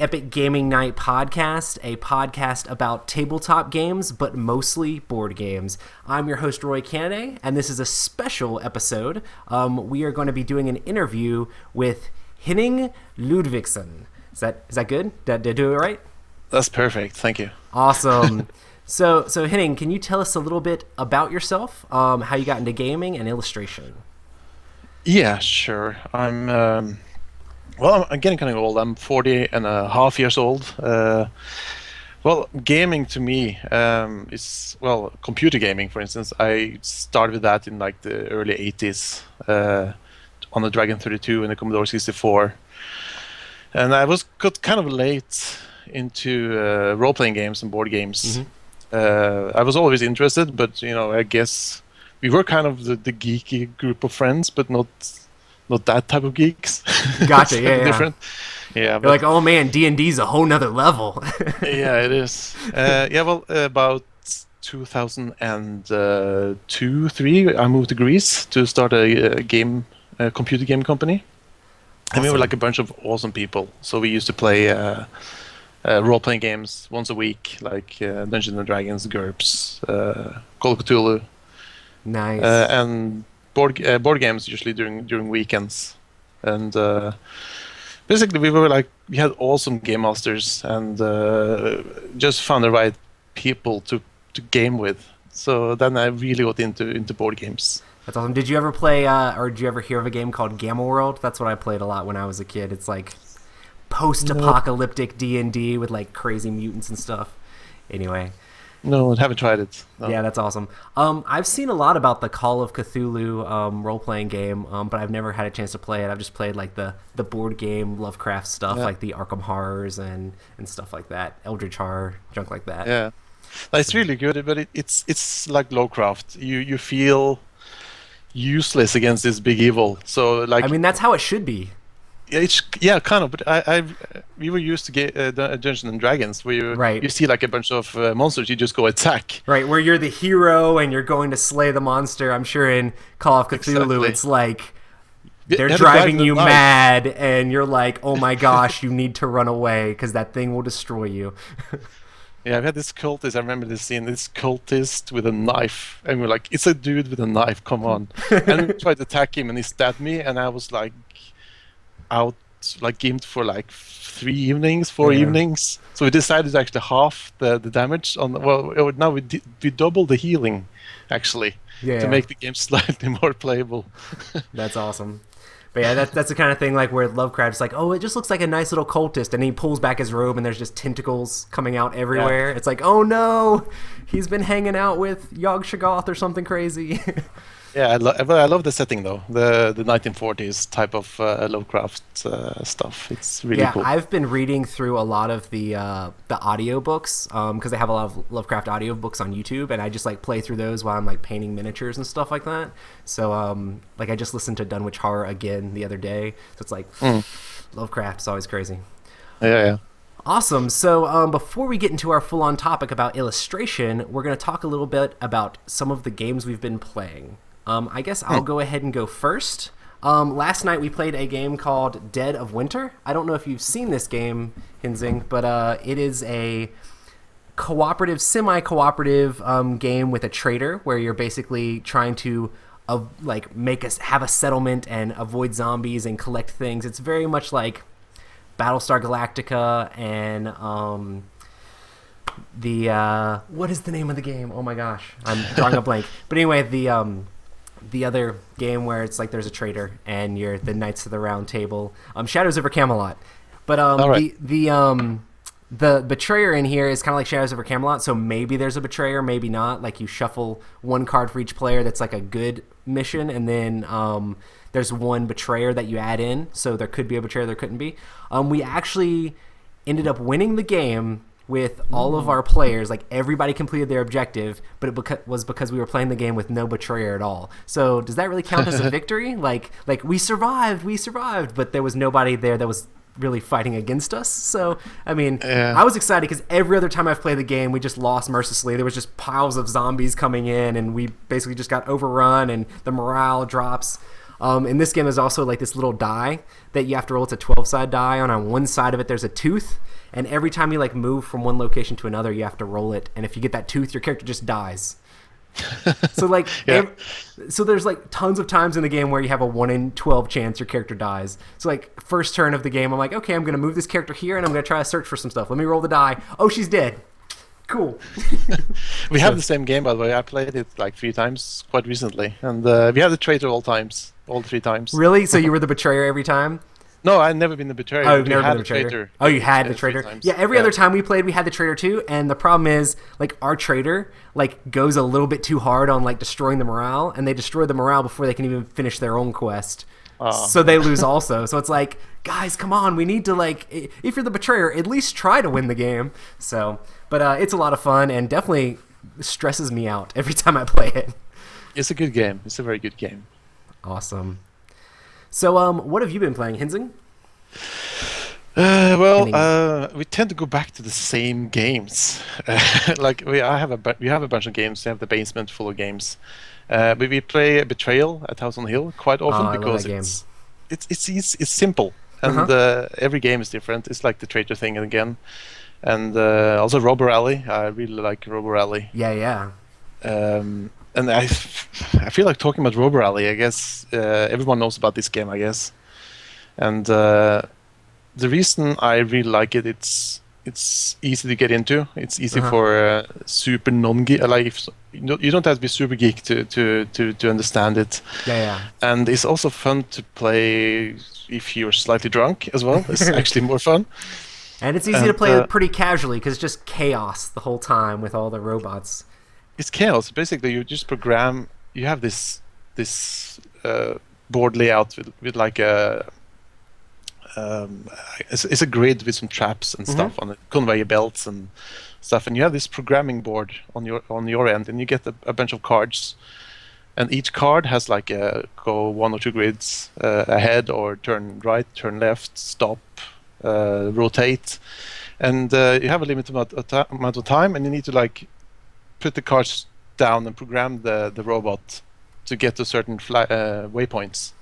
the Epic Gaming Night podcast, a podcast about tabletop games, but mostly board games. I'm your host, Roy Kennedy, and this is a special episode. We are going to be doing an interview with Henning Ludvigsen. Is that good? Did I do it right? That's perfect. Thank you. Awesome. So Henning, can you tell us a little bit about yourself, how you got into gaming and illustration? Yeah, sure. I'm getting kind of old. I'm 40 and a half years old. Gaming to me is, computer gaming, for instance. I started with that in like the early 80s on the Dragon 32 and the Commodore 64. And I got kind of late into role-playing games and board games. Mm-hmm. I was always interested, but I guess we were kind of the geeky group of friends, but not that type of geeks. Gotcha. Yeah, different. Yeah. You're like, oh man, D&D's a whole nother level. Yeah, it is. About 2002, 3, I moved to Greece to start a computer game company. Awesome. And we were like a bunch of awesome people. So we used to play role-playing games once a week, like Dungeons and Dragons, GURPS, Call of Cthulhu. Nice. And board games usually during weekends. And basically we had awesome game masters and just found the right people to game with. So then I really got into board games. That's awesome. Did you ever play or did you ever hear of a game called Gamma World? That's what I played a lot when I was a kid. It's like post-apocalyptic D&D with like crazy mutants and stuff. Anyway. No, I haven't tried it. No. Yeah, that's awesome. I've seen a lot about the Call of Cthulhu role-playing game, but I've never had a chance to play it. I've just played like the board game Lovecraft stuff, like the Arkham Horrors and stuff like that, Eldritch Horror, junk like that. Yeah, it's really good, but it's like Lovecraft. You feel useless against this big evil. So like, I mean, that's how it should be. Kind of. But we were used to get Dungeons and Dragons, where you see like a bunch of monsters, you just go attack. Right, where you're the hero and you're going to slay the monster. I'm sure in Call of Cthulhu, It's like they're driving you mad, and you're like, oh my gosh, you need to run away because that thing will destroy you. Yeah, I've had this cultist. I remember this scene. This cultist with a knife, and we're like, "It's a dude with a knife. Come on!" And we tried to attack him, and he stabbed me, and I was like, out like gamed for like 4 evenings. So we decided to actually half the damage on. Now we double the healing, actually, to make the game slightly more playable. That's awesome. But yeah, that's the kind of thing like where Lovecraft's like, oh, it just looks like a nice little cultist, and he pulls back his robe and there's just tentacles coming out everywhere. Yeah. It's like, oh no, he's been hanging out with Yog-Sothoth or something crazy. Yeah, I love the setting though, the 1940s type of Lovecraft stuff. It's really cool. Yeah, I've been reading through a lot of the audiobooks because they have a lot of Lovecraft audiobooks on YouTube, and I just like play through those while I'm like painting miniatures and stuff like that. So I just listened to Dunwich Horror again the other day. So it's like Lovecraft's always crazy. Yeah. Awesome. So before we get into our full-on topic about illustration, we're going to talk a little bit about some of the games we've been playing. I guess I'll go ahead and go first. Last night we played a game called Dead of Winter. I don't know if you've seen this game, Hinzing, but it is a cooperative, semi-cooperative game with a trader where you're basically trying to have a settlement and avoid zombies and collect things. It's very much like Battlestar Galactica and what is the name of the game? Oh my gosh, I'm drawing a blank. But anyway, the other game where it's like there's a traitor and you're the Knights of the Round Table, Shadows over Camelot. But the betrayer in here is kind of like Shadows over Camelot, so maybe there's a betrayer, maybe not. Like you shuffle one card for each player that's like a good mission, and then there's one betrayer that you add in, so there could be a betrayer, there couldn't be. We actually ended up winning the game with all of our players. Like everybody completed their objective, but it was because we were playing the game with no betrayer at all. So does that really count as a victory? Like we survived, but there was nobody there that was really fighting against us. So I mean, I was excited because every other time I've played the game, we just lost mercilessly. There was just piles of zombies coming in, and we basically just got overrun, and the morale drops. In this game, there's also like this little die that you have to roll. It's a 12-side die. On one side of it, there's a tooth, and every time you like move from one location to another, you have to roll it. And if you get that tooth, your character just dies. So like, so there's like tons of times in the game where you have a 1 in 12 chance your character dies. So like first turn of the game, I'm like, okay, I'm gonna move this character here, and I'm gonna try to search for some stuff. Let me roll the die. Oh, she's dead. Cool. We have the same game, by the way. I played it like 3 times quite recently, and we had the traitor all 3 times. Really? So you were the betrayer every time? No, I've never been the betrayer. Oh, you've never been the traitor. Oh, you had the traitor. Yeah, every other time we played, we had the traitor too. And the problem is, like, our traitor like goes a little bit too hard on like destroying the morale, and they destroy the morale before they can even finish their own quest. So they lose also. So it's like, guys, come on, we need to like, if you're the betrayer, at least try to win the game. So, but it's a lot of fun and definitely stresses me out every time I play it. It's a good game. It's a very good game. Awesome. So, what have you been playing, Henning? We tend to go back to the same games. Like we have a bunch of games. We have the basement full of games. But we play Betrayal at House on the Hill quite often because it's simple, and every game is different. It's like the traitor thing again, and also Robo Rally. I really like Robo Rally. Yeah. And I feel like talking about Robo Rally. I guess everyone knows about this game, I guess. And the reason I really like it, it's easy to get into. It's easy for super non-geek. Like you don't have to be super geek to understand it. Yeah. And it's also fun to play if you're slightly drunk as well. It's actually more fun. And it's easy to play it pretty casually because it's just chaos the whole time with all the robots. It's chaos. Basically, you just program. You have this board layout with like a it's a grid with some traps and stuff on it, conveyor belts and stuff, and you have this programming board on your end, and you get a bunch of cards, and each card has like go 1 or 2 grids ahead, or turn right, turn left, stop, rotate, and you have a limited amount of time, and you need to like put the cards down and program the robot to get to certain waypoints.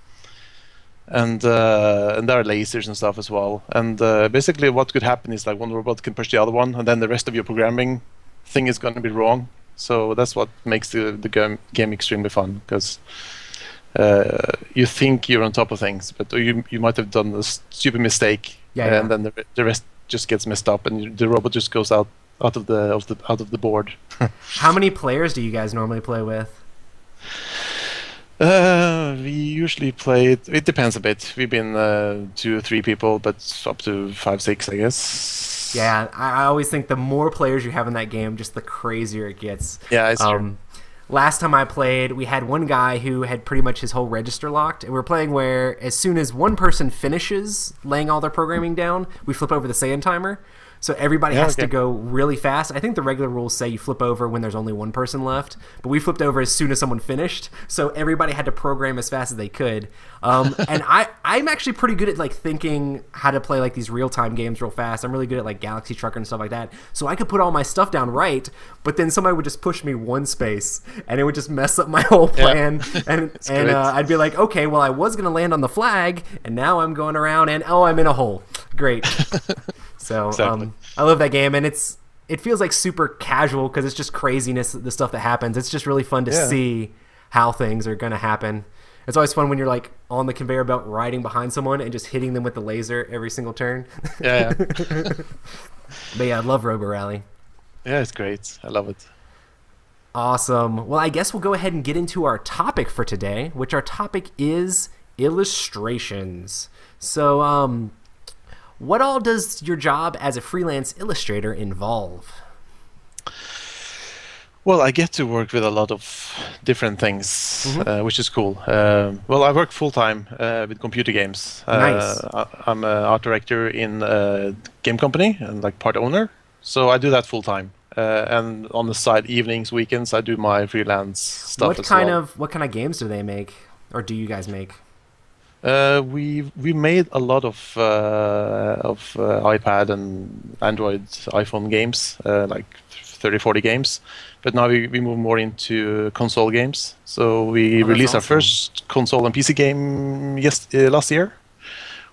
And there are lasers and stuff as well. And basically what could happen is like one robot can push the other one, and then the rest of your programming thing is going to be wrong. So that's what makes the game extremely fun, because you think you're on top of things, but you might have done a stupid mistake, and then the rest just gets messed up, and the robot just goes out of the board. How many players do you guys normally play with? We usually play it depends a bit. We've been 2 or 3 people, but up to 5, 6, I guess. Yeah, I always think the more players you have in that game, just the crazier it gets. Yeah, it's true. Last time I played, we had one guy who had pretty much his whole register locked, and we were playing where as soon as one person finishes laying all their programming down, we flip over the sand timer. So everybody has to go really fast. I think the regular rules say you flip over when there's only one person left, but we flipped over as soon as someone finished. So everybody had to program as fast as they could. And I'm actually pretty good at like thinking how to play like these real-time games real fast. I'm really good at like Galaxy Trucker and stuff like that. So I could put all my stuff down right, but then somebody would just push me one space, and it would just mess up my whole plan. And I'd be like, okay, well I was gonna land on the flag, and now I'm going around, and I'm in a hole. Great. So exactly. I love that game, and it feels like super casual because it's just craziness, the stuff that happens. It's just really fun to see how things are going to happen. It's always fun when you're like on the conveyor belt riding behind someone and just hitting them with the laser every single turn. Yeah. But yeah, I love Robo Rally. Yeah, it's great. I love it. Awesome. Well, I guess we'll go ahead and get into our topic for today, which our topic is illustrations. So, what all does your job as a freelance illustrator involve? Well, I get to work with a lot of different things, which is cool. Well, I work full-time with computer games. Nice. I'm an art director in a game company and like part owner. So I do that full-time. And on the side, evenings, weekends, I do my freelance stuff What as kind well. of games do they make, or do you guys make? We made a lot of iPad and Android, iPhone games, like 30, 40 games. But now we move more into console games. So we released our first console and PC game last year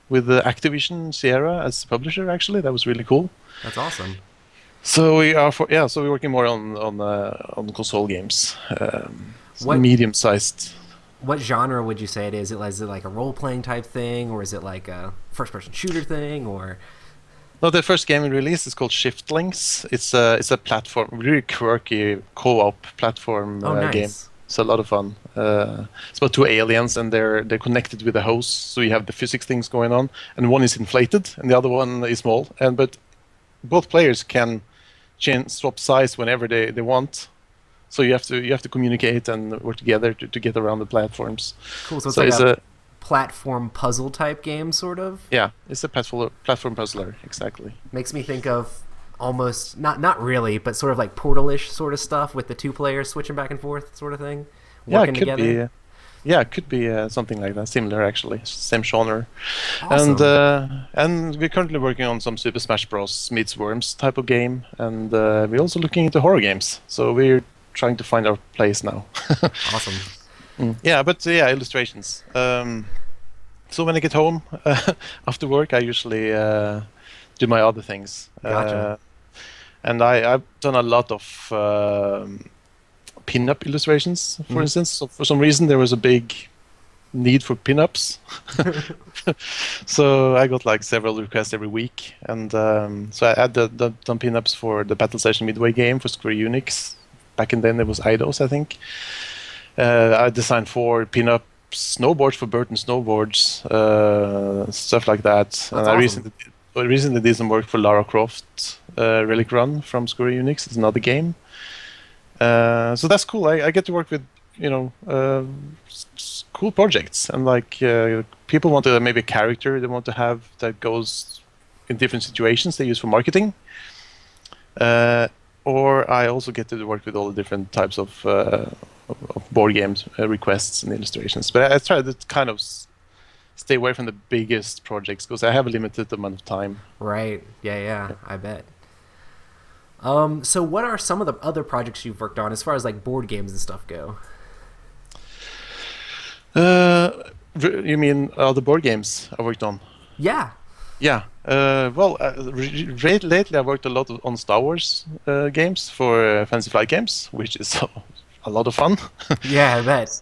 with Activision Sierra as publisher. Actually, that was really cool. That's awesome. So so we're working more on console games, medium-sized. What genre would you say it is? Is it like a role-playing type thing, or is it like a first-person shooter thing, or? No, the first game we released is called Shiftlings. It's a platform, really quirky co-op platform game. It's a lot of fun. It's about two aliens, and they're connected with a hose, so you have the physics things going on, and one is inflated, and the other one is small. But both players can swap size whenever they want. So you have to communicate and work together to get around the platforms. Cool. So it's like a platform puzzle type game, sort of. Yeah, it's a platform puzzler, exactly. Makes me think of almost not really, but sort of like Portal-ish sort of stuff with the two players switching back and forth, sort of thing. Working together. It could be something like that. Similar, actually, same genre. Awesome. And we're currently working on some Super Smash Bros. Meets Worms type of game, and we're also looking into horror games. So we're trying to find our place now. Awesome. Yeah, but illustrations. So when I get home after work, I usually do my other things. Gotcha. And I've done a lot of pin-up illustrations, for instance. So for some reason, there was a big need for pin-ups. So I got like several requests every week. And so I had done pin-ups for the Battle Station Midway game for Square Enix. Back in then, it was Eidos, I think. I designed 4 pin-up snowboards for Burton Snowboards, stuff like that. That's and awesome. I recently did some work for Lara Croft Relic Run from Square Enix. It's another game. So that's cool. I get to work with cool projects, and like people want to maybe a character they want to have that goes in different situations they use for marketing. Or I also get to work with all the different types of board games requests and illustrations. But I try to kind of stay away from the biggest projects because I have a limited amount of time. Right. Yeah. I bet. So what are some of the other projects you've worked on as far as like board games and stuff go? You mean the board games I worked on? Yeah. Yeah. Lately I worked a lot on Star Wars games for Fantasy Flight Games, which is a lot of fun. Yeah, I bet.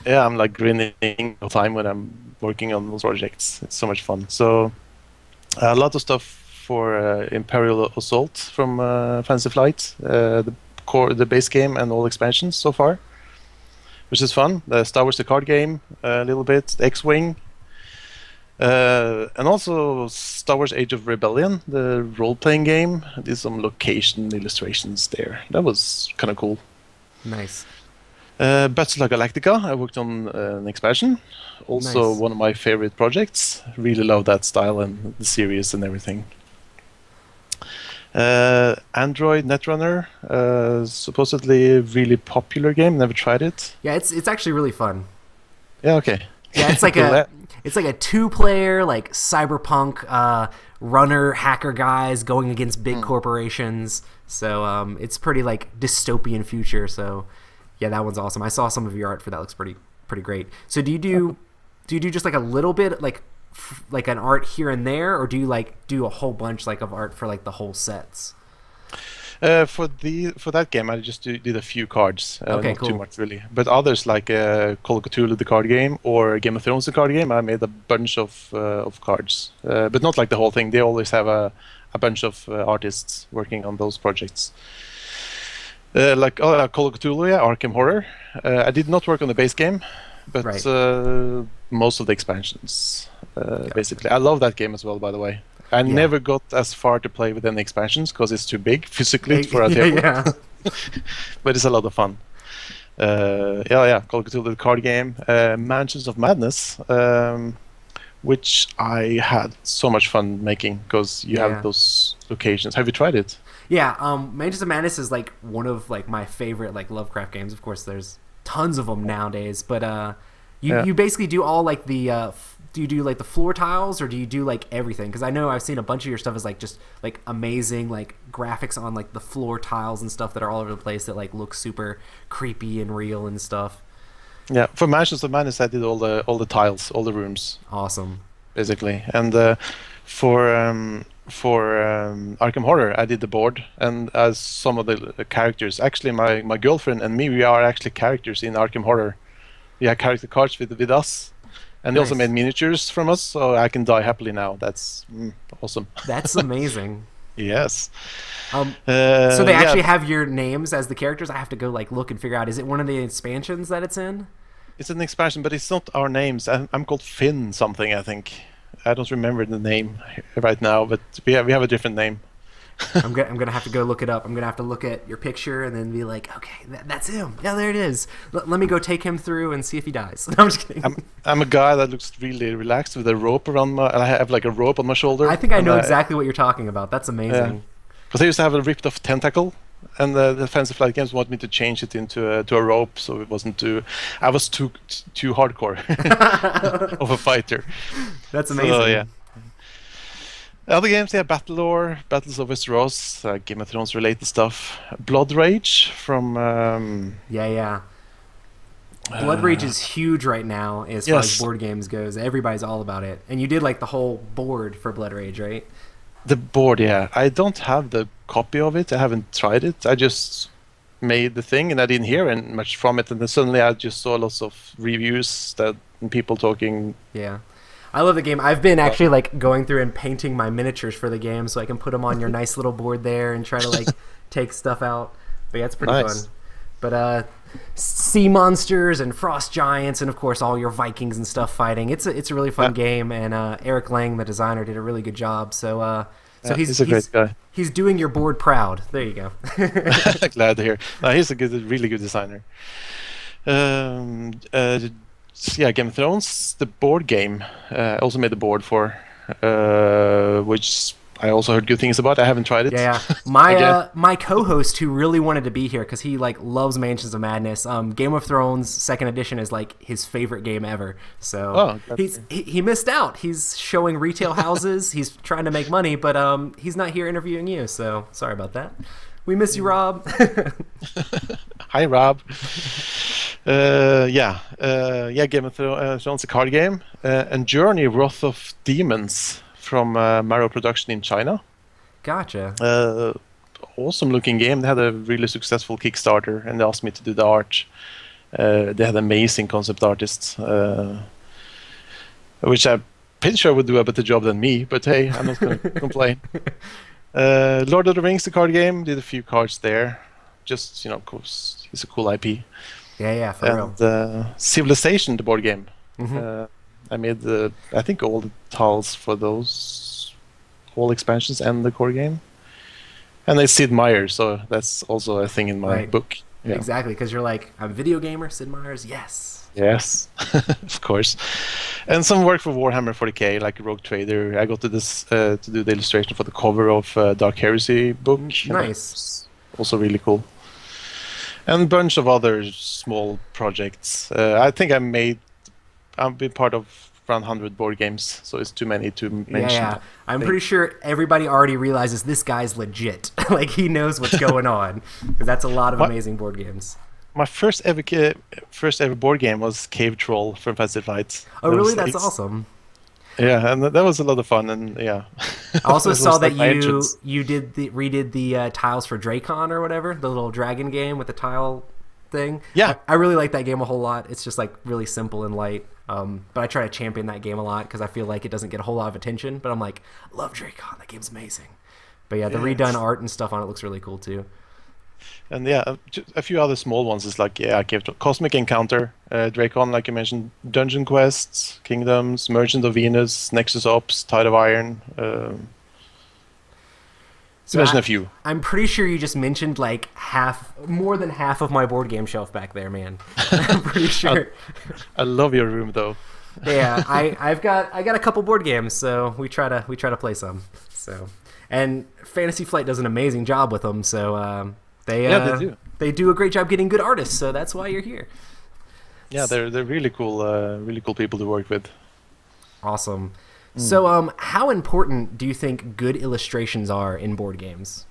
Yeah, I'm like grinning all the time when I'm working on those projects. It's so much fun. So a lot of stuff for Imperial Assault from Fantasy Flight, the base game and all expansions so far, which is fun. The Star Wars the card game a little bit, the X-Wing. And also Star Wars Age of Rebellion, the role-playing game. I did some location illustrations there. That was kind of cool. Nice. Battlestar Galactica, I worked on an expansion. Also one of my favorite projects. Really love that style and the series and everything. Android Netrunner, supposedly a really popular game. Never tried it. Yeah, it's actually really fun. Yeah, okay. Yeah, it's like a 2-player like cyberpunk runner hacker guys going against big corporations. So it's pretty like dystopian future. So yeah, that one's awesome. I saw some of your art for that. Looks pretty great. So do you do just like a little bit like an art here and there, or do you like do a whole bunch like of art for like the whole sets? For that game, I just did a few cards. Okay, not cool. too much really. But others like Call of Cthulhu, the card game, or Game of Thrones, the card game, I made a bunch of cards. But not like the whole thing. They always have a bunch of artists working on those projects. Like Call of Cthulhu, yeah, Arkham Horror. I did not work on the base game, but most of the expansions, basically. I love that game as well, by the way. I never got as far to play with any expansions because it's too big physically for a table. Yeah. But it's a lot of fun. Call of Cthulhu, the card game. Mansions of Madness, which I had so much fun making because you have those locations. Have you tried it? Yeah, Mansions of Madness is like one of like my favorite like Lovecraft games. Of course, there's tons of them nowadays, but you basically do all like the do you do like the floor tiles or do you do like everything? Because I know I've seen a bunch of your stuff is like just like amazing like graphics on like the floor tiles and stuff that are all over the place that like look super creepy and real and stuff. Yeah, for Mansions of Madness, I did all the tiles, all the rooms, Awesome. basically. And for Arkham Horror, I did the board, and as some of the characters. Actually, my girlfriend and me, we are actually characters in Arkham Horror. We have character cards with us, and they also Nice. made miniatures from us, so I can die happily now. That's awesome. That's amazing. Yes. So they actually Yeah, have your names as the characters. I have to go like look and figure out. Is it one of the expansions that it's in? it's an expansion, but it's not our names. I'm called Finn something, I think. I don't remember the name right now, but we have a different name. I'm gonna have to go look it up. I'm gonna have to look at your picture and then be like, okay, that's him. Yeah, there it is. Let me go take him through and see if he dies. No, I'm just kidding. I'm a guy that looks really relaxed with a rope around my. I have like a rope on my shoulder. I think I and know exactly what you're talking about. That's Yeah, amazing. because I used to have a ripped off tentacle, and the Fantasy Flight Games wanted me to change it into a rope, so it wasn't too. I was too hardcore of a fighter. That's So amazing. yeah. Other games, yeah, Battlelore, Battles of Westeros, Game of Thrones related stuff. Blood Rage from Yeah. Blood Rage is huge right now as far as yes, board games goes. Everybody's all about it. And you did like the whole board for Blood Rage, right? the board. Yeah, I don't have the copy of it. I haven't tried it. I just made the thing, and I didn't hear much from it. And then suddenly, I just saw lots of reviews that and people talking. Yeah. I love the game. I've been actually like going through and painting my miniatures for the game so I can put them on your nice little board there and try to like take stuff out. But yeah, it's pretty Nice. fun. But sea monsters and frost giants and of course all your Vikings and stuff fighting. It's a really fun game and Eric Lang, the designer, did a really good job. So He's a great guy. he's doing your board proud. There you go. Glad to hear. No, he's really good designer. Yeah, Game of Thrones, the board game. I also made the board for, which I also heard good things about. I haven't tried it. Yeah. Again. My co-host who really wanted to be here because he like loves Mansions of Madness. Game of Thrones Second Edition is like his favorite game ever. So Oh, that's he missed out. He's showing retail houses. He's trying to make money, but he's not here interviewing you. So sorry about that. We miss you, Rob. Hi, Rob. Game of Thrones, a card game, and Journey, Wrath of Demons from Marrow Production in China. Gotcha. Awesome looking game. They had a really successful Kickstarter, and they asked me to do the art. They had amazing concept artists, which I'm pretty sure would do a better job than me. But hey, I'm not going to complain. Lord of the Rings, the card game, did a few cards there. Just, 'cause it's a cool IP. Yeah, for real. And Civilization, the board game. Mhm. I made I think all the tiles for those, all expansions and the core game. And it's Sid Meier, so that's also a thing in my Right. book. Yeah. Exactly, because you're like, I'm a video gamer, Sid Meier's, yes. Yes, of course. And some work for Warhammer 40k, like Rogue Trader. I got to do the illustration for the cover of Dark Heresy book. and Nice. that's also really cool. And a bunch of other small projects. I think I've been part of around 100 board games, so it's too many to mention. Yeah. I'm pretty sure everybody already realizes this guy's legit. Like, he knows what's going on. Because that's a lot of What? amazing board games. My first ever board game was Cave Troll from Fantasy Flight. Oh, That really? was That's ex- awesome. Yeah, and that was a lot of fun, and yeah. I also That saw was that like my entrance. you redid the tiles for Dracon or whatever, the little dragon game with the tile thing. Yeah. I really like that game a whole lot. It's just like really simple and light. But I try to champion that game a lot because I feel like it doesn't get a whole lot of attention. But I'm like, love Dracon. That game's amazing. But yeah, the Yes. redone art and stuff on it looks really cool too. And yeah, a few other small ones is like Cave Troll, Cosmic Encounter, Dracon, like you mentioned, Dungeon Quests, Kingdoms, Merchant of Venus, Nexus Ops, Tide of Iron. So Mention a few. I'm pretty sure you just mentioned like more than half of my board game shelf back there, man. I'm pretty sure. I love your room though. Yeah, I got a couple board games, so we try to play some. So, and Fantasy Flight does an amazing job with them. So they they do a great job getting good artists. So that's why you're here. Yeah, they're really cool people to work with. Awesome. Mm. So, how important do you think good illustrations are in board games?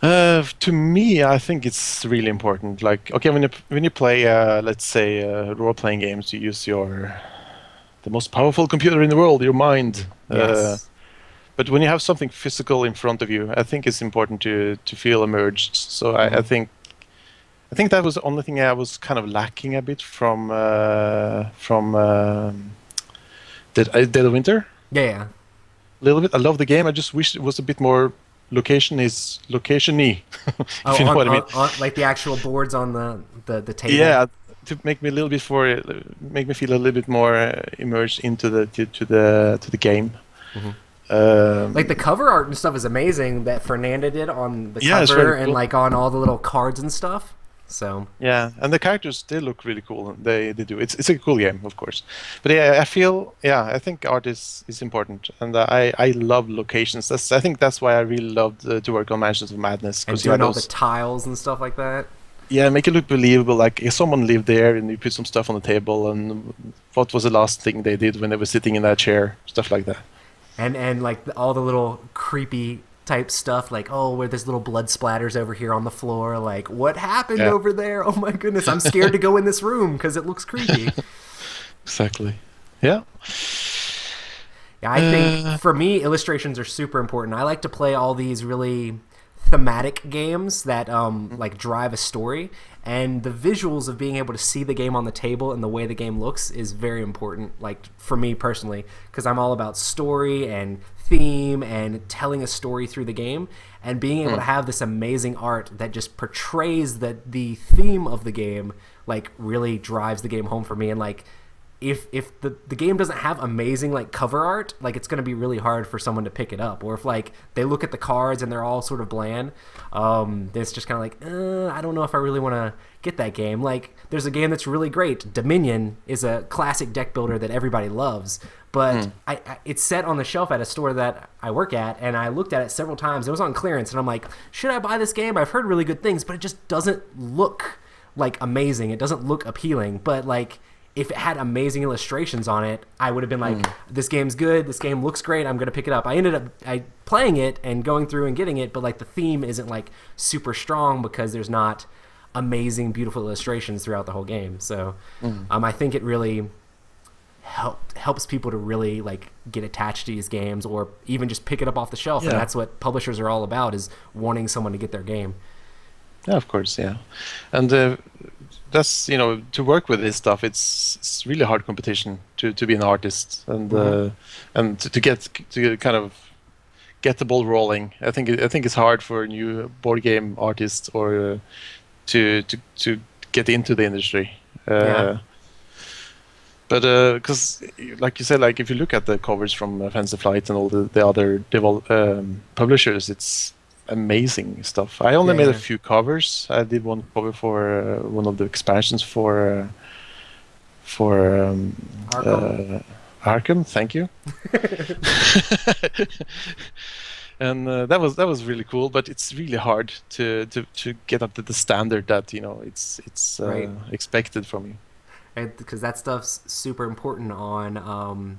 To me, I think it's really important. Like, okay, when you play, let's say, role-playing games, you use your the most powerful computer in the world, your mind. Yes. But when you have something physical in front of you, I think it's important to feel immersed. So Hmm. I think that was the only thing I was kind of lacking a bit from Dead of Winter. Yeah, yeah. A little bit. I love the game. I just wish it was a bit more location-y, Oh, if you know what I mean. on like the actual boards on the table. Yeah, to make me a little bit for make me feel a little bit more immersed into the game. Hmm. Like the Um, cover art and stuff is amazing that Fernanda did on the yeah, it's cover very and cool. like on all the little cards and stuff. So, Yeah, and the characters they look really cool. They do. It's a cool game, of course. But yeah, I think art is important, and I love locations. I think that's why I really loved to work on Mansions of Madness and because you had doing all the those. tiles and stuff like that. Yeah, make it look believable. Like if someone lived there and you put some stuff on the table, and what was the last thing they did when they were sitting in that chair, stuff like that. And like all the little creepy type stuff like, oh, where there's little blood splatters over here on the floor, like what happened Yeah, over there, oh my goodness, I'm scared to go in this room because it looks creepy. exactly. Yeah. Yeah, I think Uh, for me, illustrations are super important. I like to play all these really thematic games that like drive a story, and the visuals of being able to see the game on the table and the way the game looks is very important. Like for me personally, because I'm all about story and theme and telling a story through the game, and being able to mm, have this amazing art that just portrays the theme of the game, like really drives the game home for me. And like if the game doesn't have amazing like cover art, like it's going to be really hard for someone to pick it up. Or if like they look at the cards and they're all sort of bland, it's just kind of like I don't know if I really want to get that game. Like there's a game that's really great. Dominion is a classic deck builder that everybody loves, but mm. it's set on the shelf at a store that I work at, and I looked at it several times. It was on clearance, and I'm like, should I buy this game? I've heard really good things, but it just doesn't look like amazing. It doesn't look appealing, but like if it had amazing illustrations on it, I would have been like, this game's good, this game looks great, I'm going to pick it up. I ended up playing it and going through and getting it, but like the theme isn't like super strong because there's not amazing, beautiful illustrations throughout the whole game. So I think it really helps people to really like get attached to these games or even just pick it up off the shelf. And Yeah. that's what publishers are all about, is wanting someone to get their game. Yeah, of course, yeah. And that's to work with this stuff. It's really hard competition to be an artist Hmm. and to get to kind of get the ball rolling. I think it's hard for a new board game artist or to get into the industry. Yeah. But because like you said, like if you look at the covers from Fantasy Flight and all the other publishers, it's amazing stuff. I only Yeah, made a yeah. few covers. I did one cover for one of the expansions for Arkham. Arkham. Thank you. And that was really cool, but it's really hard to get up to the standard that it's Right. expected from you. Because that stuff's super important on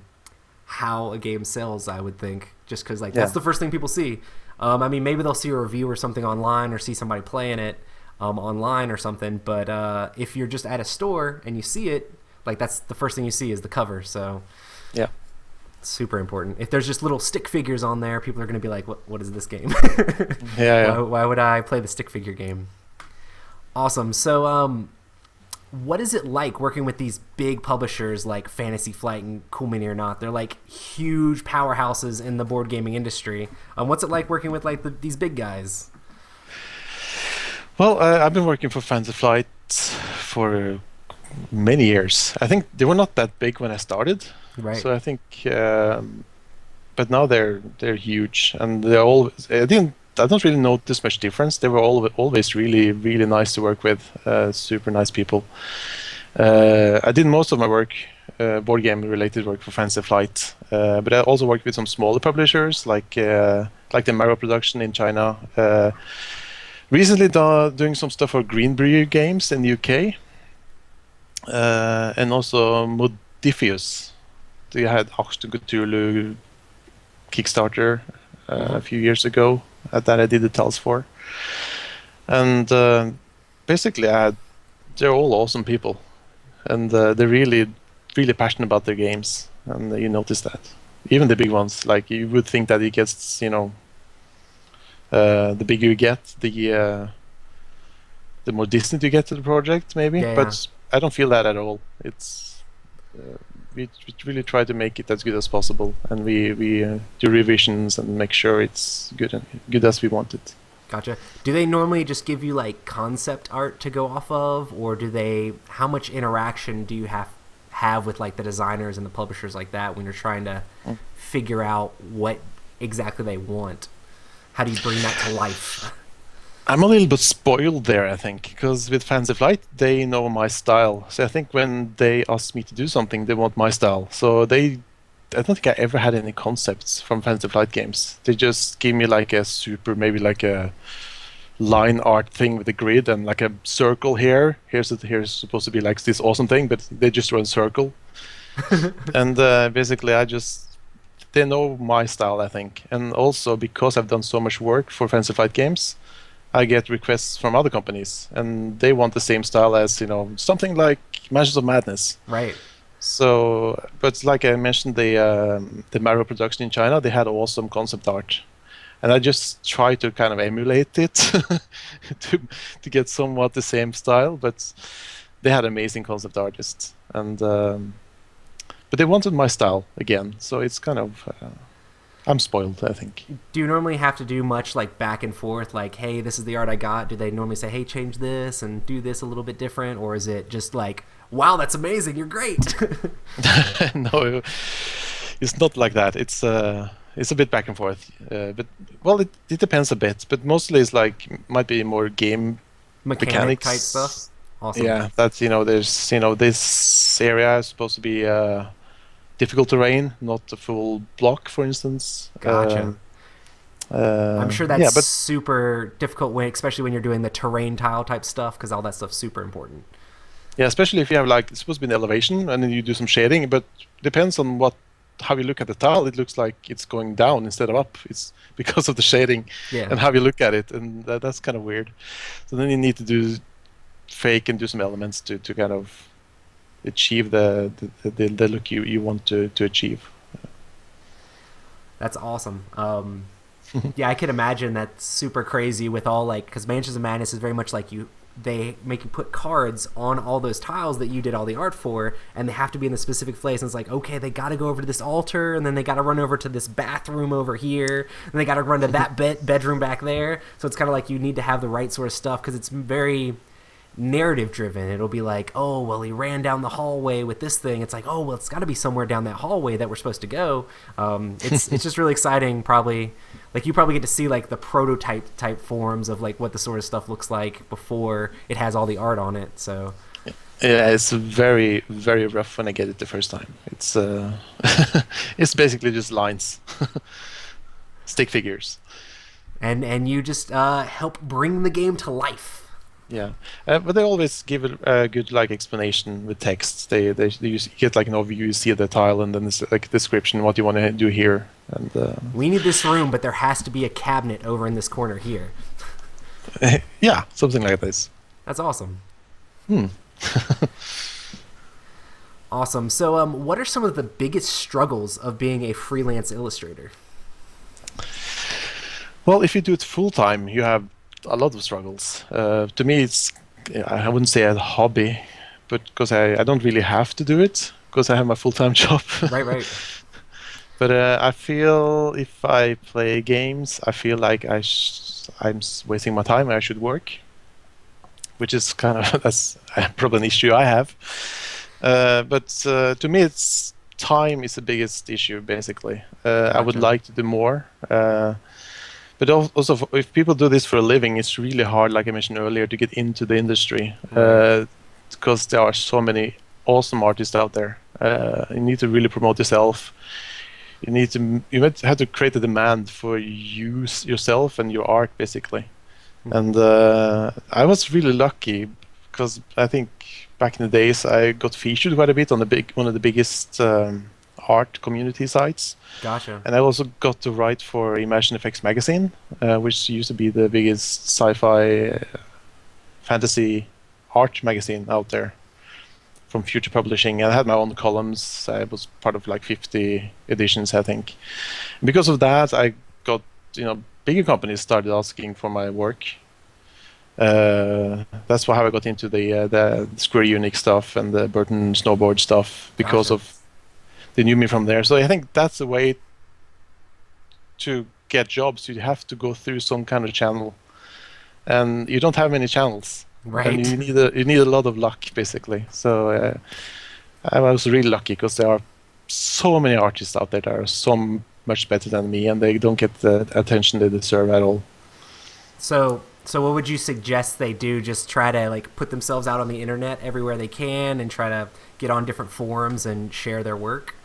how a game sells, I would think. Just because like that's Yeah. the first thing people see. I mean, maybe they'll see a review or something online or see somebody playing it online or something. But if you're just at a store and you see it, like that's the first thing you see is the cover. So Yeah. it's super important. If there's just little stick figures on there, people are going to be like, "What is this game? Yeah. Yeah. Why would I play the stick figure game?" Awesome. So what is it like working with these big publishers like Fantasy Flight and Cool Mini or Not? They're like huge powerhouses in the board gaming industry. What's it like working with like these big guys? Well, I've been working for Fantasy Flight for many years. I think they were not that big when I started, Right. so I think, but now they're huge, and they're all. I don't really notice much difference. They were always really nice to work with. Super nice people. I did most of my work, board game related work for Fantasy Flight, but I also worked with some smaller publishers like the Maro production in China. Recently, doing some stuff for Greenbrier Games in the UK, and also Modifius. They had Achtung Cthulhu Kickstarter a few years ago that I did the tiles for. And basically, they're all awesome people. And they're really, really passionate about their games. And you notice that. Even the big ones. Like, you would think that it gets, the bigger you get, the more distant you get to the project, maybe. Yeah. But I don't feel that at all. It's we really try to make it as good as possible, and we do revisions and make sure it's good as we want it. Gotcha. Do they normally just give you like concept art to go off of, or how much interaction do you have with like the designers and the publishers like that when you're trying to figure out what exactly they want? How do you bring that to life? I'm a little bit spoiled there, I think, because with Fantasy Flight, they know my style. So I think when they ask me to do something, they want my style. So I don't think I ever had any concepts from Fantasy Flight games. They just give me like maybe like a line art thing with a grid and like a circle here. Here's supposed to be like this awesome thing, but they just run circle. And basically, they know my style, I think. And also because I've done so much work for Fantasy Flight games, I get requests from other companies, and they want the same style as something like Mansions of Madness. Right. So, but like I mentioned, the Marrow production in China, they had awesome concept art, and I just try to kind of emulate it to get somewhat the same style. But they had amazing concept artists, and but they wanted my style again. So it's kind of. I'm spoiled, I think. Do you normally have to do much like back and forth, like, hey, this is the art I got? Do they normally say, hey, change this and do this a little bit different? Or is it just like, wow, that's amazing, you're great? No, it's not like that. It's a bit back and forth. But it depends a bit. But mostly it's like, might be more game Mechanic mechanics. type stuff? Awesome. Yeah, that's, there's, this area is supposed to be difficult terrain, not a full block, for instance. Gotcha. I'm sure that's but super difficult, especially when you're doing the terrain tile type stuff, because all that stuff's super important. Yeah, especially if you have it's supposed to be an elevation, and then you do some shading, but depends on how you look at the tile. It looks like it's going down instead of up. It's because of the shading and how you look at it, and that's kind of weird. So then you need to do fake and do some elements to kind of achieve the look you want to achieve. That's awesome. Yeah, I can imagine that's super crazy with all because Mansions of Madness is very much like they make you put cards on all those tiles that you did all the art for, and they have to be in the specific place. And it's like, okay, they got to go over to this altar, and then they got to run over to this bathroom over here, and they got to run to that bedroom back there. So it's kind of like you need to have the right sort of stuff, because it's very narrative driven. It'll be like, oh, well, he ran down the hallway with this thing. It's like, oh, well, it's got to be somewhere down that hallway that we're supposed to go. It's just really exciting. Probably you probably get to see like the prototype type forms of like what the sort of stuff looks like before it has all the art on it. So yeah, it's very, very rough when I get it the first time. It's it's basically just lines, stick figures, and you just help bring the game to life. Yeah, but they always give a good explanation with text. They get like an overview. You see the tile, and then it's like a description what you want to do here. And we need this room, but there has to be a cabinet over in this corner here. Yeah, something like this. That's awesome. Awesome. So, what are some of the biggest struggles of being a freelance illustrator? Well, if you do it full time, you have a lot of struggles. To me, I wouldn't say a hobby, but because I don't really have to do it because I have my full-time job. Right. But I feel if I play games, I feel like I'm wasting my time. I should work, which is that's probably an issue I have. But to me, time is the biggest issue. Basically, Gotcha. I would like to do more. But also, if people do this for a living, it's really hard, like I mentioned earlier, to get into the industry because there are so many awesome artists out there. You need to really promote yourself. You might have to create a demand for yourself and your art, basically. And I was really lucky because I think back in the days I got featured quite a bit on one of the biggest art community sites. Gotcha. And I also got to write for Imagine Effects magazine, which used to be the biggest sci-fi fantasy art magazine out there from Future Publishing. I had my own columns. I was part of like 50 editions, I think. Because of that, I got, bigger companies started asking for my work. That's how I got into the Square Enix stuff and the Burton Snowboard stuff because Gotcha. of they knew me from there. So I think that's the way to get jobs. You have to go through some kind of channel, and you don't have many channels, and Right. you need a lot of luck basically. So I was really lucky because there are so many artists out there that are so much better than me, and they don't get the attention they deserve at all. So what would you suggest they do? Just try to like put themselves out on the internet everywhere they can and try to get on different forums and share their work?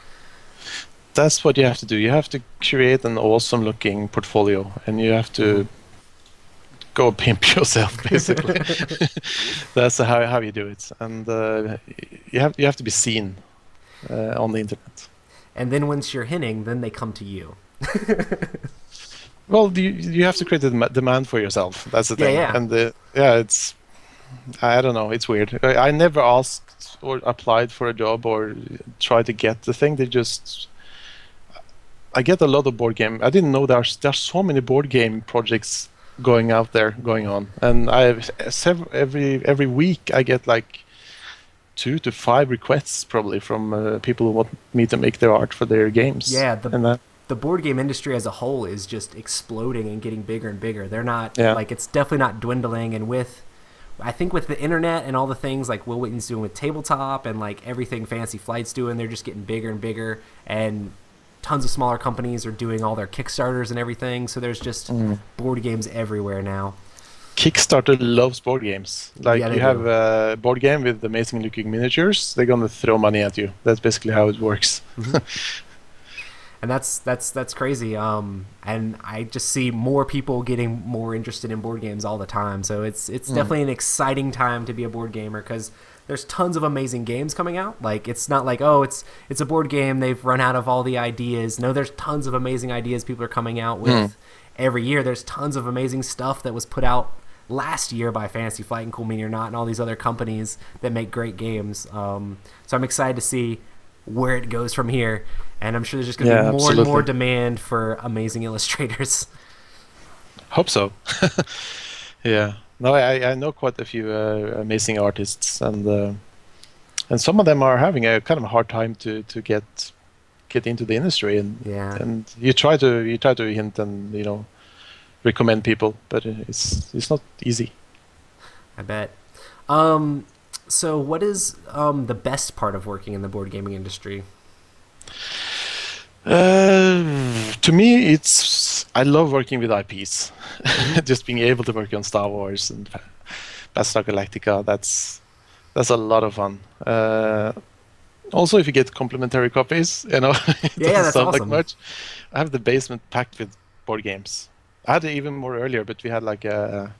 That's what you have to do. You have to create an awesome looking portfolio, and you have to go pimp yourself basically. That's how you do it, and you have to be seen on the internet. And then once you're Henning, then they come to you. Well, you have to create a demand for yourself. That's the Yeah, thing, yeah. and it's I don't know. It's weird. I never asked or applied for a job or tried to get the thing. I get a lot of board game. I didn't know there's so many board game projects going on, and I have every week I get like 2 to 5 requests probably from people who want me to make their art for their games, Yeah, and that the board game industry as a whole is just exploding and getting bigger and bigger. They're not yeah. like it's definitely not dwindling. And with I think with the internet and all the things like Will Wheaton's doing with tabletop and like everything Fantasy Flight's doing, they're just getting bigger and bigger. And tons of smaller companies are doing all their Kickstarters and everything. So there's just board games everywhere now. Kickstarter loves board games. Like Yeah, they you have do. a board game with amazing looking miniatures, they're gonna throw money at you. That's basically how it works. And that's crazy. And I just see more people getting more interested in board games all the time. So it's definitely an exciting time to be a board gamer because there's tons of amazing games coming out. Like it's not like it's a board game they've run out of all the ideas. No, there's tons of amazing ideas people are coming out with every year. There's tons of amazing stuff that was put out last year by Fantasy Flight and Cool Mini or Not and all these other companies that make great games. So I'm excited to see where it goes from here. And I'm sure there's just going to Yeah, be more and more absolutely. demand for amazing illustrators. Hope so. Yeah. No, I know quite a few amazing artists, and some of them are having a kind of a hard time to get into the industry, Yeah, and you try to hint and recommend people, but it's not easy. I bet. So what is the best part of working in the board gaming industry? To me, I love working with IPs. Just being able to work on Star Wars and Battlestar Galactica, that's a lot of fun. Also, if you get complimentary copies, it Yeah, doesn't that's sound like awesome. much. I have the basement packed with board games. I had it even more earlier, but we had like a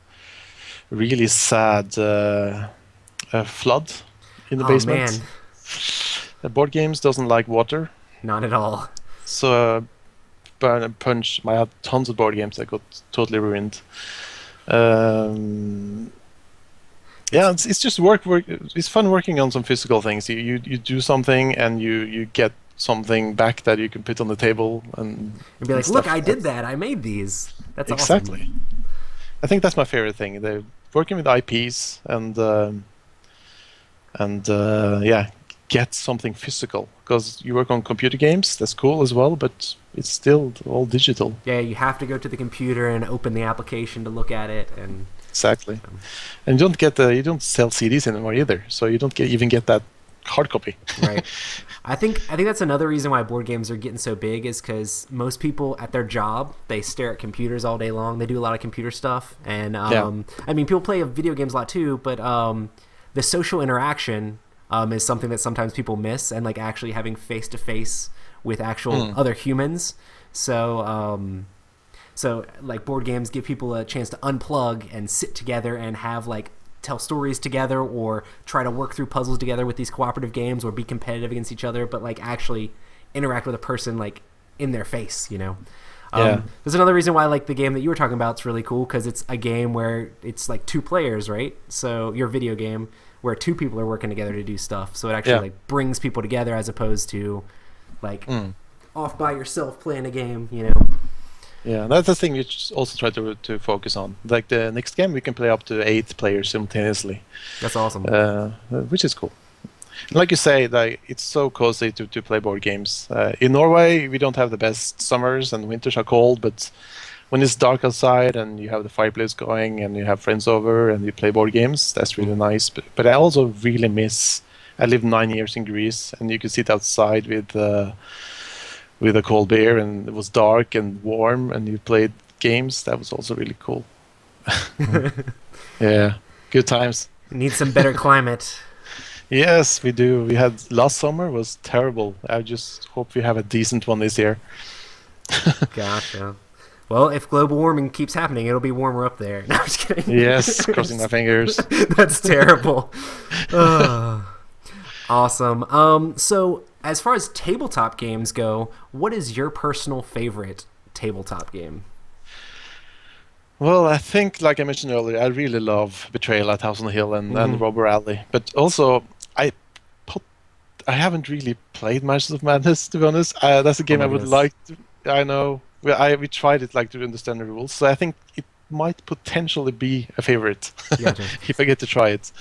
really sad flood in the Oh man, basement. The board games doesn't like water, not at all. so Burn and Punch. I had tons of board games that got totally ruined. Um, yeah, it's just work. It's fun working on some physical things. You do something and you get something back that you can put on the table And be and like, look, stuff. I did that. I made these. That's awesome. Exactly. I think that's my favorite thing. They're working with IPs and yeah, get something physical because you work on computer games. That's cool as well, but it's still all digital. Yeah, you have to go to the computer and open the application to look at it. And Exactly. And you don't sell CDs anymore either, so you don't even get that hard copy. right. I think that's another reason why board games are getting so big is because most people at their job they stare at computers all day long. They do a lot of computer stuff, and Yeah. I mean people play video games a lot too. But the social interaction is something that sometimes people miss, and like actually having face to face with actual other humans. So like board games give people a chance to unplug and sit together and have like tell stories together or try to work through puzzles together with these cooperative games or be competitive against each other, but like actually interact with a person like in their face, you know. Yeah. There's another reason why like the game that you were talking about is really cool, because it's a game where it's like 2 players, right? So your video game where 2 people are working together to do stuff, so it actually like brings people together as opposed to like off by yourself playing a game, you know. Yeah, that's the thing we also try to focus on. Like the next game, we can play up to 8 players simultaneously. That's awesome. Which is cool. Like you say, like it's so cozy to play board games. In Norway, we don't have the best summers and winters are cold, but when it's dark outside and you have the fireplace going and you have friends over and you play board games, that's really nice. But I also really miss. I lived 9 years in Greece, and you could sit outside with a cold beer, and it was dark and warm, and you played games. That was also really cool. Yeah, good times. Need some better climate. Yes, we do. We had last summer was terrible. I just hope we have a decent one this year. Gotcha. Well, if global warming keeps happening, it'll be warmer up there. No, I'm just kidding. Yes, crossing my fingers. That's terrible. Awesome. So as far as tabletop games go, what is your personal favorite tabletop game? Well, I think, like I mentioned earlier, I really love Betrayal at House on the Hill and Robber Alley. But also, I haven't really played Mansions of Madness, to be honest. That's a game I would like to. I know. We tried it like to understand the rules, so I think it might potentially be a favorite if I get to try it.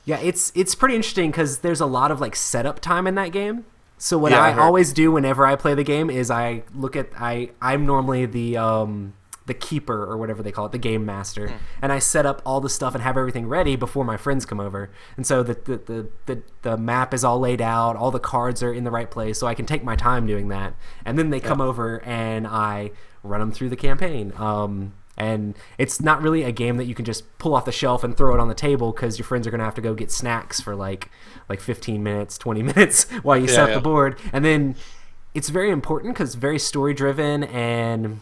Yeah, it's pretty interesting because there's a lot of like setup time in that game. So what I always do whenever I play the game is I look at I'm normally the keeper or whatever they call it, the game master, and I set up all the stuff and have everything ready before my friends come over. And so the map is all laid out, all the cards are in the right place, so I can take my time doing that. And then they come over and I run them through the campaign. And it's not really a game that you can just pull off the shelf and throw it on the table, because your friends are going to have to go get snacks for like 15 minutes, 20 minutes while you set up the board. And then it's very important because very story driven, and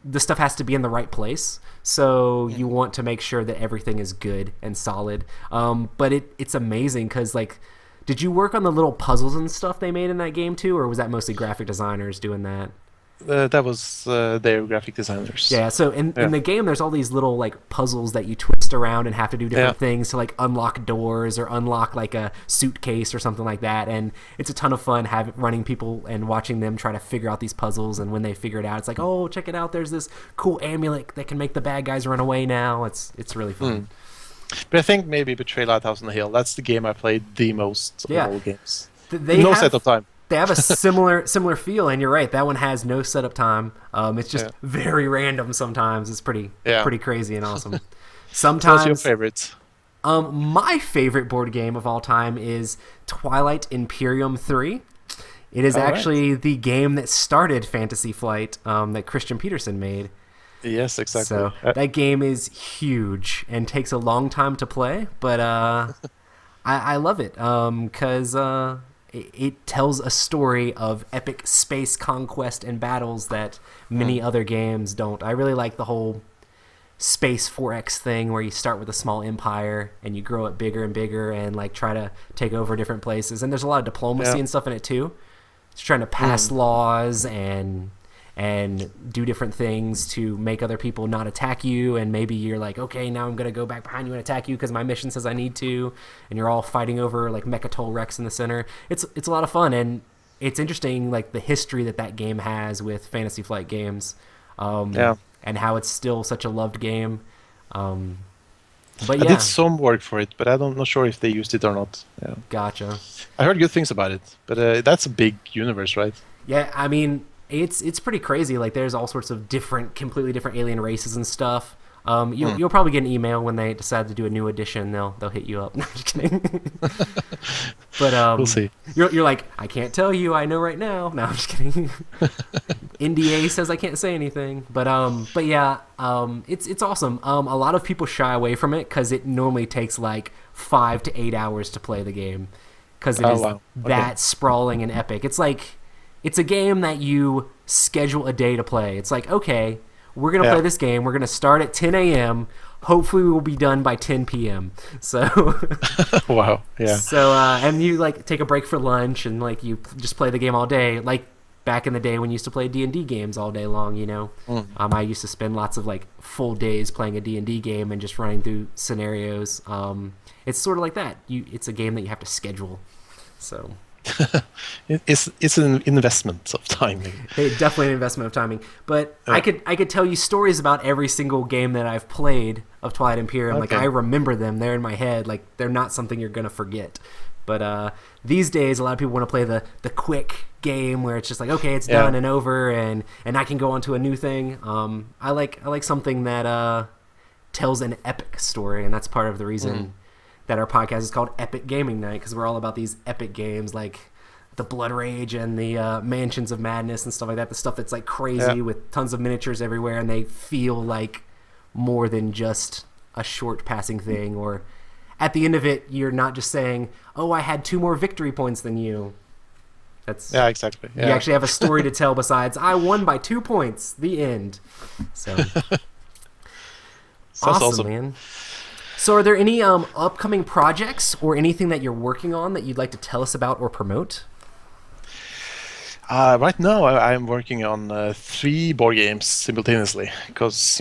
the stuff has to be in the right place. So you want to make sure that everything is good and solid. But it's amazing because, like, did you work on the little puzzles and stuff they made in that game too, or was that mostly graphic designers doing that? That was their graphic designers. Yeah, so in the game, there's all these little like puzzles that you twist around and have to do different things to like unlock doors or unlock like a suitcase or something like that. And it's a ton of fun running people and watching them try to figure out these puzzles. And when they figure it out, it's like, oh, check it out! There's this cool amulet that can make the bad guys run away now. It's really fun. But I think maybe Betrayal at House on the Hill. That's the game I played the most of all games. No setup time. They have a similar feel, and you're right. That one has no setup time. It's just very random sometimes. It's pretty crazy and awesome. Sometimes. What's your favorite? My favorite board game of all time is Twilight Imperium 3. It is actually the game that started Fantasy Flight that Christian Peterson made. Yes, exactly. So that game is huge and takes a long time to play, but I love it because it tells a story of epic space conquest and battles that many other games don't. I really like the whole space 4X thing where you start with a small empire and you grow it bigger and bigger and like try to take over different places. And there's a lot of diplomacy and stuff in it too. It's trying to pass laws and do different things to make other people not attack you, and maybe you're like, okay, now I'm going to go back behind you and attack you because my mission says I need to, and you're all fighting over like Mechatol Rex in the center. It's a lot of fun, and it's interesting like the history that game has with Fantasy Flight games, and how it's still such a loved game. But I did some work for it, but I'm not sure if they used it or not. Yeah. Gotcha. I heard good things about it, but that's a big universe, right? Yeah, I mean, it's pretty crazy. Like, there's all sorts of completely different alien races and stuff. You'll probably get an email when they decide to do a new edition. They'll hit you up. No, I'm just kidding. But we'll see. You're like, I can't tell you. I know right now. No, I'm just kidding. NDA says I can't say anything. But yeah, it's awesome. A lot of people shy away from it because it normally takes like 5 to 8 hours to play the game because it is that sprawling and epic. It's like, it's a game that you schedule a day to play. It's like, okay, we're going to play this game. We're going to start at 10 a.m. Hopefully we'll be done by 10 p.m. So Wow. Yeah. So and you like take a break for lunch and like you just play the game all day, like back in the day when you used to play D&D games all day long, you know. I used to spend lots of like full days playing a D&D game and just running through scenarios. It's sort of like that. It's a game that you have to schedule. So it's an investment of timing. Definitely an investment of timing. But I could tell you stories about every single game that I've played of Twilight Imperium. Like I remember them. They're in my head. Like they're not something you're gonna forget. But these days, a lot of people want to play the quick game where it's just like, okay, it's done and over, and I can go on to a new thing. I like something that tells an epic story, and that's part of the reason that our podcast is called Epic Gaming Night, because we're all about these epic games like the Blood Rage and the Mansions of Madness and stuff like that. The stuff that's like crazy with tons of miniatures everywhere, and they feel like more than just a short passing thing, or at the end of it, you're not just saying, "Oh, I had 2 more victory points than you." That's exactly. Yeah. You actually have a story to tell besides "I won by 2 points." The end. So awesome, man. So, are there any upcoming projects or anything that you're working on that you'd like to tell us about or promote? Right now, I'm working on 3 board games simultaneously because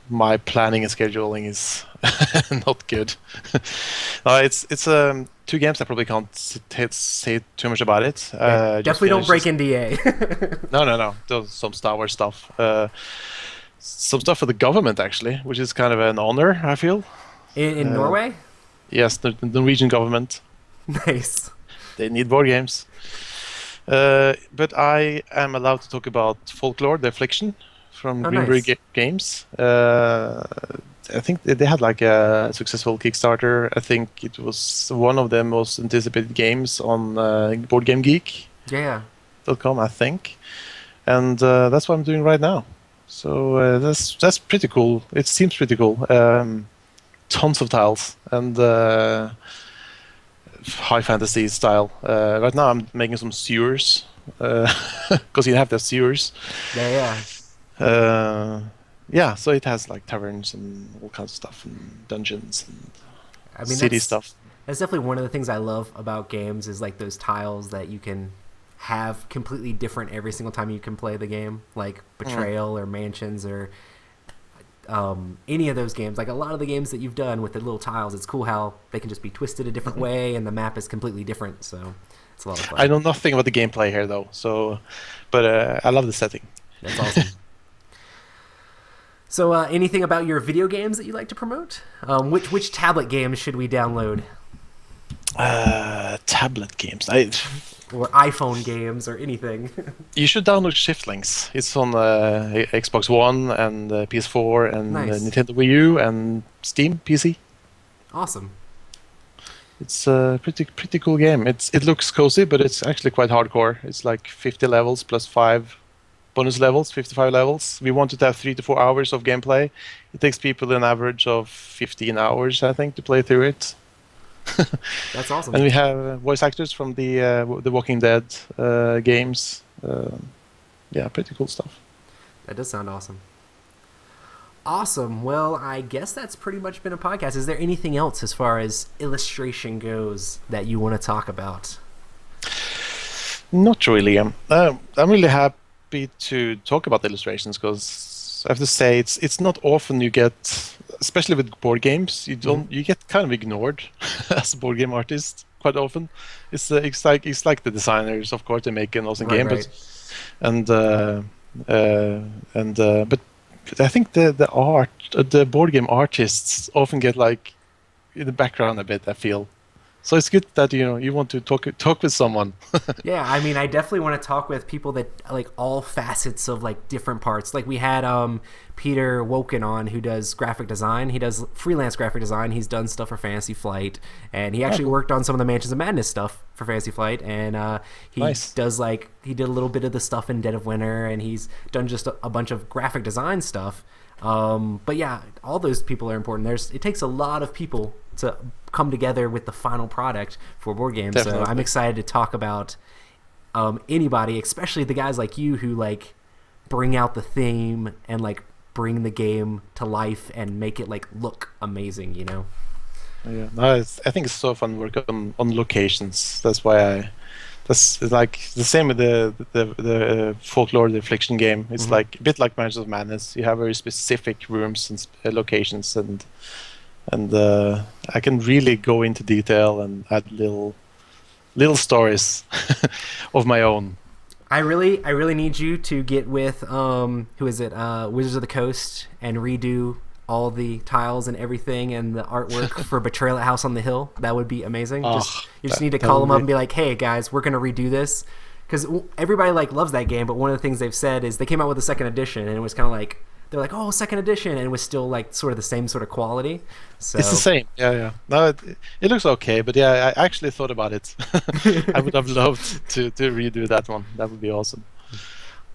my planning and scheduling is not good. It's 2 games. I probably can't say too much about it. Definitely don't break NDA. No. There's some Star Wars stuff. Some stuff for the government, actually, which is kind of an honor, I feel. In Norway? Yes, the Norwegian government. Nice. They need board games. But I am allowed to talk about Folklore, The Affliction, from Greenberg Games. I think they had like a successful Kickstarter. I think it was one of the most anticipated games on Board Game Geek. Yeah. .com, I think. And that's what I'm doing right now. So that's pretty cool. It seems pretty cool. Tons of tiles and high fantasy style. Right now I'm making some sewers because you have the sewers. Yeah. So it has like taverns and all kinds of stuff and dungeons and city stuff. That's definitely one of the things I love about games is like those tiles that you can have completely different every single time you can play the game, like Betrayal or Mansions or any of those games. Like a lot of the games that you've done with the little tiles, it's cool how they can just be twisted a different way and the map is completely different. So it's a lot of fun. I know nothing about the gameplay here though, but I love the setting. That's awesome. So anything about your video games that you'd like to promote? Which tablet games should we download? Tablet games. Or iPhone games or anything. You should download Shiftlings. It's on Xbox One and PS4 and Nintendo Wii U and Steam PC. Awesome. It's a pretty cool game. It looks cozy, but it's actually quite hardcore. It's like 50 levels plus 5 bonus levels, 55 levels. We wanted to have 3 to 4 hours of gameplay. It takes people an average of 15 hours, I think, to play through it. That's awesome. And we have voice actors from the Walking Dead games. Pretty cool stuff. That does sound awesome. Awesome. Well, I guess that's pretty much been a podcast. Is there anything else as far as illustration goes that you want to talk about? Not really. I'm really happy to talk about illustrations because I have to say it's not often you get, especially with board games, you get kind of ignored as a board game artist quite often. It's like the designers, of course, they make an awesome game, but I think the board game artists often get like in the background a bit, I feel. So it's good that you want to talk with someone. Yeah, I mean, I definitely want to talk with people that like all facets of like different parts. Like we had Peter Woken on, who does graphic design. He does freelance graphic design. He's done stuff for Fantasy Flight, and he actually worked on some of the Mansions of Madness stuff for Fantasy Flight. And he does he did a little bit of the stuff in Dead of Winter, and he's done just a bunch of graphic design stuff. But yeah, all those people are important. It takes a lot of people to come together with the final product for board games. Definitely. So I'm excited to talk about anybody, especially the guys like you who like bring out the theme and like bring the game to life and make it like look amazing, you know? Yeah, no, I think it's so fun to work on locations. That's why that's like the same with the folklore, the affliction game. It's like a bit like Mansions of Madness. You have very specific rooms and locations, and I can really go into detail and add little stories of my own. I really need you to get with who is it? Wizards of the Coast and redo all the tiles and everything and the artwork for Betrayal at House on the Hill. That would be amazing. You just need to call them up and be like, "Hey guys, we're gonna redo this," because everybody like loves that game. But one of the things they've said is they came out with a second edition and it was kind of like they're like, "Oh, second edition," and it was still like sort of the same sort of quality. So it's the same. Yeah. No, it looks okay, but yeah, I actually thought about it. I would have loved to redo that one. That would be awesome.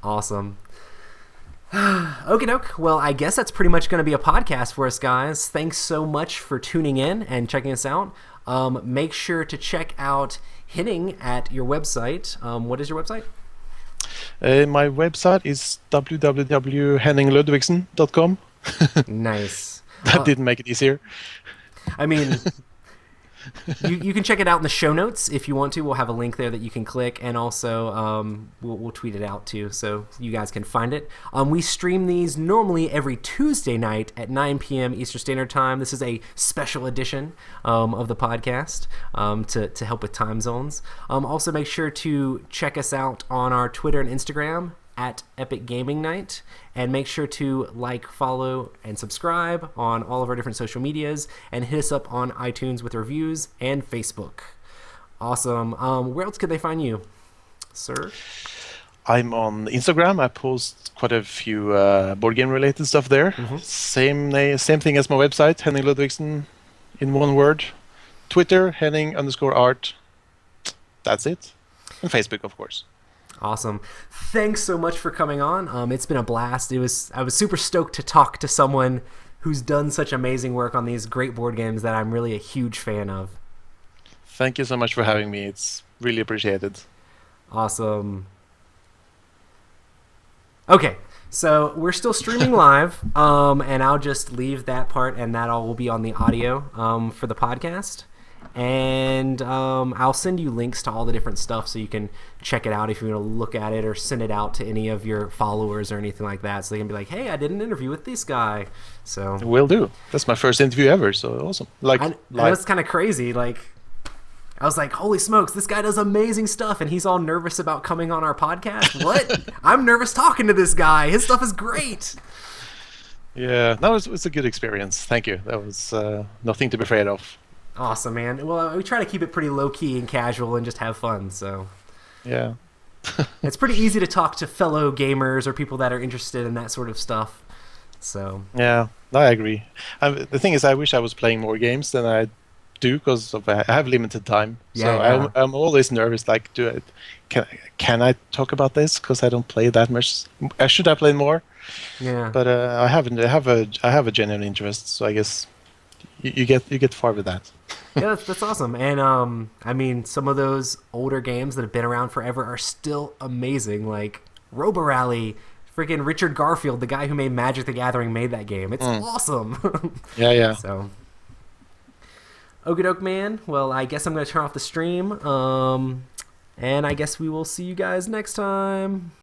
Awesome. Okie doke. Well, I guess that's pretty much going to be a podcast for us, guys. Thanks so much for tuning in and checking us out. Make sure to check out Henning at your website. What is your website? My website is www.henningludvigsen.com. Nice. That didn't make it easier. I mean, you can check it out in the show notes if you want to. We'll have a link there that you can click, and also we'll tweet it out too, so you guys can find it. We stream these normally every Tuesday night at 9 p.m. Eastern Standard Time. This is a special edition of the podcast to help with time zones. Also, make sure to check us out on our Twitter and Instagram at Epic Gaming Night, and make sure to like, follow, and subscribe on all of our different social medias, and hit us up on iTunes with reviews and Facebook. Awesome. Where else could they find you, sir? I'm on Instagram. I post quite a few board game related stuff there. Same thing as my website, Henning Ludvigsen, in one word. Twitter, Henning_art. That's it. And Facebook, of course. Awesome. Thanks so much for coming on. It's been a blast. I was super stoked to talk to someone who's done such amazing work on these great board games that I'm really a huge fan of. Thank you so much for having me. It's really appreciated. Awesome. Okay, so we're still streaming live, and I'll just leave that part, and that all will be on the audio for the podcast. And I'll send you links to all the different stuff so you can check it out if you want to look at it, or send it out to any of your followers or anything like that, so they can be like, "Hey, I did an interview with this guy." So will do. That's my first interview ever, so awesome. I was kind of crazy. Like, I was like, "Holy smokes, this guy does amazing stuff," and he's all nervous about coming on our podcast. What? I'm nervous talking to this guy. His stuff is great. Yeah, that was a good experience. Thank you. That was nothing to be afraid of. Awesome, man. Well, we try to keep it pretty low-key and casual and just have fun, so... Yeah. It's pretty easy to talk to fellow gamers or people that are interested in that sort of stuff, so... Yeah, I agree. The thing is, I wish I was playing more games than I do, because I have limited time. Yeah, I'm always nervous, like, can I talk about this? Because I don't play that much. Should I play more? Yeah. But I haven't. I have a genuine interest, so I guess you get far with that. Yeah, that's awesome. And I mean, some of those older games that have been around forever are still amazing. Like Robo Rally, freaking Richard Garfield, the guy who made Magic the Gathering, made that game. It's awesome. Yeah. So, okie doke, man. Well, I guess I'm going to turn off the stream. And I guess we will see you guys next time.